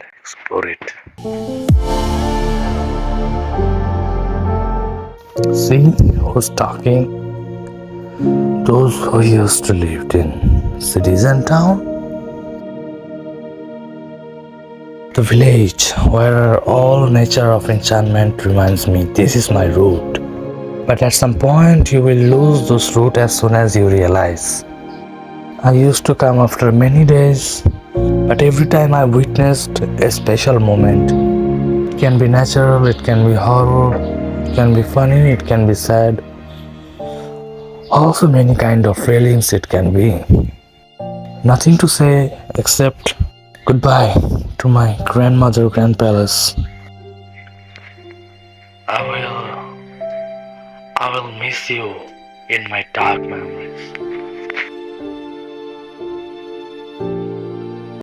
and explore it. See who's talking? Those who used to live in cities and town. The village where all nature of enchantment reminds me this is my root. But at some point you will lose those roots as soon as you realize. I used to come after many days, but every time I witnessed a special moment. It can be natural, it can be horror, it can be funny, it can be sad. Also many kind of feelings it can be. Nothing to say except goodbye to my grandmother grand palace. I will miss you in my dark memories.